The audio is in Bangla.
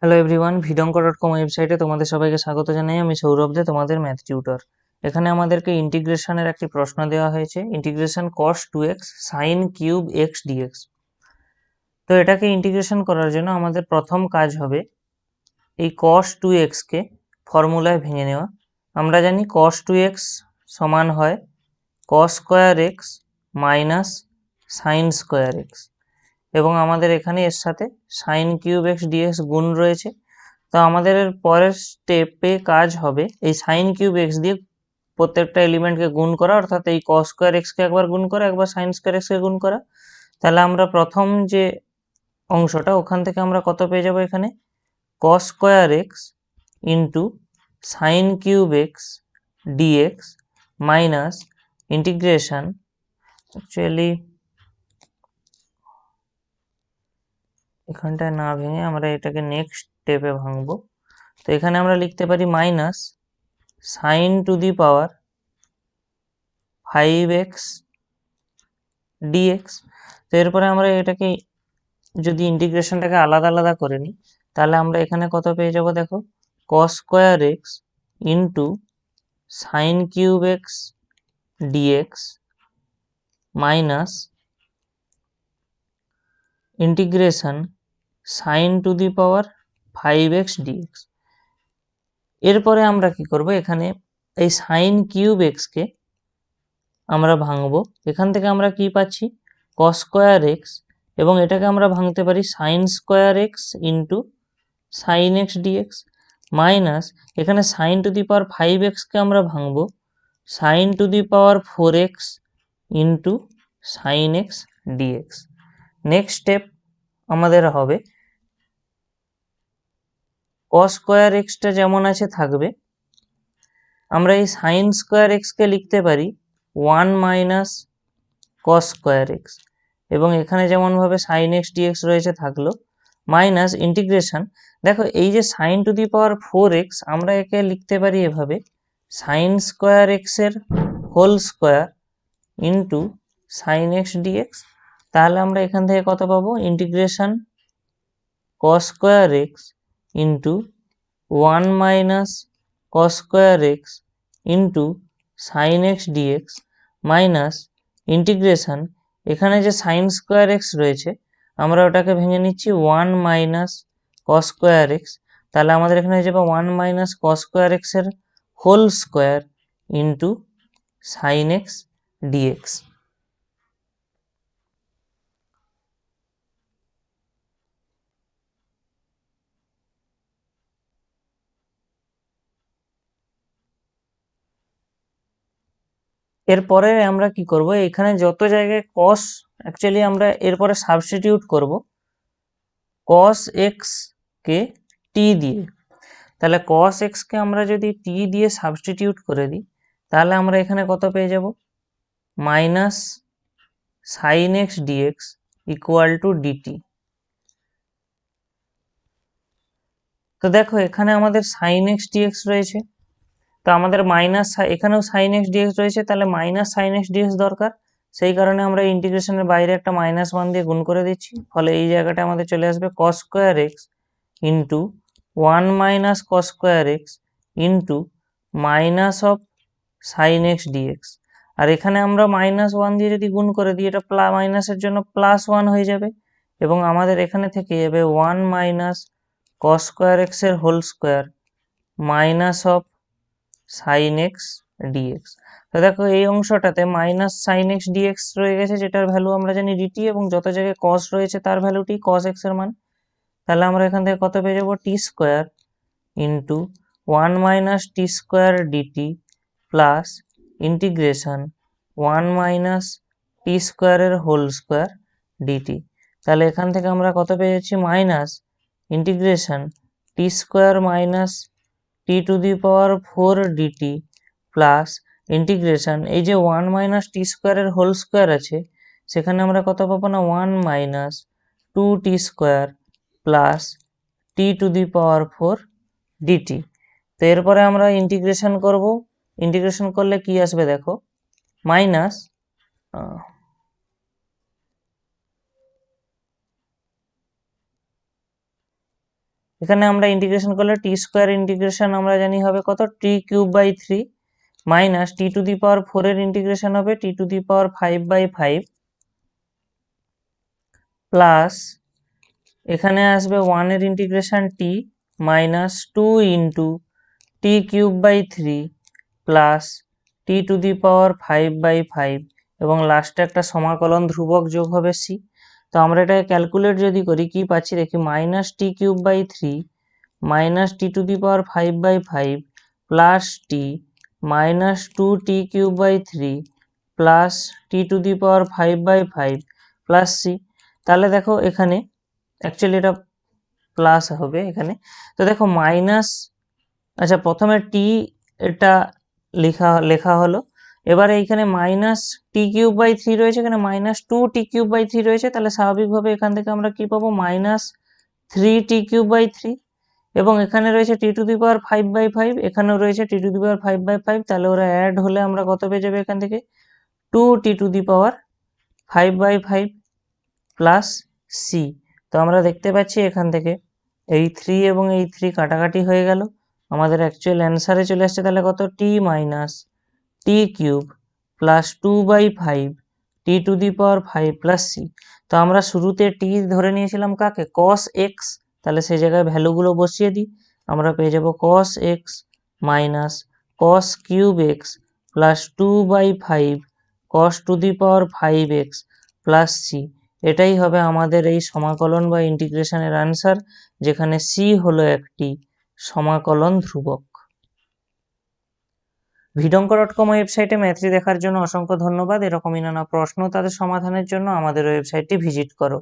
হ্যালো এভরিওয়ান, ভিডঙ্ক.com ওয়েবসাইটে তোমাদের সবাইকে স্বাগত জানাই। আমি সৌরভ দে, তোমাদের ম্যাথ টিউটর। এখানে আমাদেরকে ইন্টিগ্রেশনের একটি প্রশ্ন দেওয়া হয়েছে, integration cos 2x sin cube x dx। তো এটাকে ইন্টিগ্রেশন করার জন্য আমাদের প্রথম কাজ হবে এই cos 2x কে ফর্মুলায় ভেঙে নেওয়া। আমরা জানি cos 2x সমান হয় cos square x minus sine square x, এবং আমাদের এখানে এর সাথে সাইন কিউব x dx গুণ রয়েছে। তো আমাদের পরের স্টেপে কাজ হবে এই সাইন কিউব এক্স দিয়ে প্রত্যেকটা এলিমেন্টকে গুণ করা, অর্থাৎ এই কস স্কোয়ার এক্সকে একবার গুণ করা, একবার সাইন স্কোয়ার এক্সকে গুণ করা। তাহলে আমরা প্রথম যে অংশটা ওখান থেকে আমরা কত পেয়ে যাব, এখানে cos square x into sine cube x dx minus integration, actually এখানটায় না ভেঙে আমরা এটাকে নেক্সট স্টেপে ভাঙবো। তো এখানে আমরা লিখতে পারি minus sine to the power 5x dx। তো এরপরে আমরা এটাকে যদি ইন্টিগ্রেশনটাকে আলাদা আলাদা করে নিই, তাহলে আমরা এখানে কত পেয়ে যাব, দেখো cos square x into sine cube x dx minus integration sine to the power 5x dx। এরপরে আমরা কি করব, এখানে এই সাইন কিউব এক্সকে আমরা ভাঙবো। এখান থেকে আমরা কি পাচ্ছি, cos স্কোয়ার এক্স, এবং এটাকে আমরা ভাঙতে পারি sine square x into sine x dx minus এখানে সাইন টু দি পাওয়ার 5xকে আমরা ভাঙবো sine to the power 4x into sine x dx. Next step আমাদের হবে cos স্কোয়ার এক্সটা যেমন আছে থাকবে, আমরা এই সাইন স্কোয়ার এক্সকে লিখতে পারি 1 মাইনাস cos স্কোয়ার এক্স, এবং এখানে যেমনভাবে সাইন এক্স ডিএক্স রয়েছে থাকলো মাইনাস ইন্টিগ্রেশন। দেখো এই যে sign to the power 4x, আমরা একে লিখতে পারি এভাবে সাইন স্কোয়ার এক্স এর whole square into sine x dx. তাহলে আমরা এখান থেকে কত পাবো, integration cos square x into 1 minus cos square x into sine x dx minus integration, এখানে যে সাইন স্কোয়ার এক্স রয়েছে আমরা ওটাকে ভেঙে নিচ্ছি 1 মাইনাস cos স্কোয়ার এক্স। তাহলে আমাদের এখানে হয়ে যাবে 1 মাইনাস cos স্কোয়ার এক্স এর whole square into sine x dx. এরপরে আমরা কি করব, এখানে যত জায়গায় cos, অ্যাকচুয়ালি আমরা এরপরে সাবস্টিটিউট করব cos x কে t দিয়ে। তাহলে cos x কে আমরা যদি t দিয়ে সাবস্টিটিউট করে দিই, তাহলে আমরা এখানে কত পেয়ে যাব, minus sine x dx equal to dt. তো দেখো এখানে আমাদের সাইন এক্স ডিএক্স রয়েছে, তো আমাদের মাইনাস, এখানেও সাইন এক্স ডিএক্স রয়েছে, তাহলে মাইনাস সাইন এক্স ডিএক্স দরকার। সেই কারণে আমরা ইন্টিগ্রেশনের বাইরে একটা মাইনাস ওয়ান দিয়ে গুণ করে দিচ্ছি, ফলে এই জায়গাটা আমাদের চলে আসবে cos square x into 1 minus cos square x into minus of sine x dx. আর এখানে আমরা মাইনাস ওয়ান দিয়ে যদি গুণ করে দিই, এটা মাইনাসের জন্য প্লাস ওয়ান হয়ে যাবে, এবং আমাদের এখানে থেকে যাবে 1 মাইনাস cos স্কোয়ার এক্স এর whole square minus of sine x dx. তো দেখো এই অংশটাতে মাইনাস সাইন এক্স ডিএক্স রয়ে গেছে, যেটার ভ্যালু আমরা জানি ডিটি, এবং যত জায়গায় cos রয়েছে তার ভ্যালুটি cos এক্স এর মান। তাহলে আমরা এখান থেকে কত পেয়ে যাবো, t square into 1 minus t square dt plus integration 1 minus t স্কোয়ারের হোল স্কোয়ার ডিটি। তাহলে এখান থেকে আমরা কত পেয়ে যাচ্ছি, minus integration t square minus T to the power 4 dt plus integration, এই যে 1 মাইনাস টি স্কোয়ারের হোল স্কোয়ার আছে সেখানে আমরা কত পাবো না, 1 minus 2 t square plus T to the power 4 dt. তো এরপরে আমরা ইন্টিগ্রেশন করব, ইন্টিগ্রেশন করলে কি আসবে দেখো, মাইনাস এখানে আমরা ইন্টিগ্রেশন করলে টি স্কোয়ার ইন্টিগ্রেশন আমরা জানি হবে কত, t cube by 3 minus T to the power 4 এর ইন্টিগ্রেশন হবে টি টু দি পাওয়ার 5/5 প্লাস এখানে আসবে 1 এর integration t minus 2 into t cube by 3 plus T to the power 5/5 এবং লাস্টে একটা সমাকলন ধ্রুবক যোগ হবে সি। তো আমরা এটাকে ক্যালকুলেট যদি করি কি পাচ্ছি দেখি, minus T cube by 3 minus T to the power 5/5 plus T minus 2 T cube by 3 plus T to the power 5/5 plus C. তাহলে দেখো এখানে অ্যাকচুয়ালি এটা প্লাস হবে এখানে। তো দেখো মাইনাস, আচ্ছা প্রথমে টি এটা লেখা হলো, এবারে এইখানে মাইনাস টি কিউব বাই 3 রয়েছে, এখানে মাইনাস 2 টি কিউব বাই 3 রয়েছে, তাহলে স্বাভাবিকভাবে এখান থেকে আমরা কি পাবো, মাইনাস 3 টি কিউব বাই 3 এবং এখানে রয়েছে টি টু দি পাওয়ার 5/5, এখানেও রয়েছে টি টু দি পাওয়ার 5/5, তাহলে ওরা অ্যাড হলে আমরা কত পেয়ে যাবে এখান থেকে, 2 t to the power 5/5 plus c. তো আমরা দেখতে পাচ্ছি এখান থেকে এই 3 এবং এই 3 কাটাকাটি হয়ে গেল, আমাদের অ্যাকচুয়াল অ্যান্সারে চলে আসছে তাহলে কত, t minus T cube plus 2/5 t to the power 5 plus c. তো আমরা শুরুতে টি ধরে নিয়েছিলাম কাকে, কস এক্স, তাহলে সেই জায়গায় ভ্যালুগুলো বসিয়ে দিই, আমরা পেয়ে যাব cos x minus cos cube x plus 2/5 cos to the power 5x plus c. এটাই হবে আমাদের এই সমাকলন বা ইন্টিগ্রেশনের আনসার, যেখানে সি হলো একটি সমাকলন ধ্রুবক। vidonko.com ওয়েবসাইটে ম্যাথটি দেখার জন্য অসংখ্য ধন্যবাদ। এরকমই নানা প্রশ্ন তাদের সমাধানের জন্য আমাদের ওয়েবসাইটটি ভিজিট করো।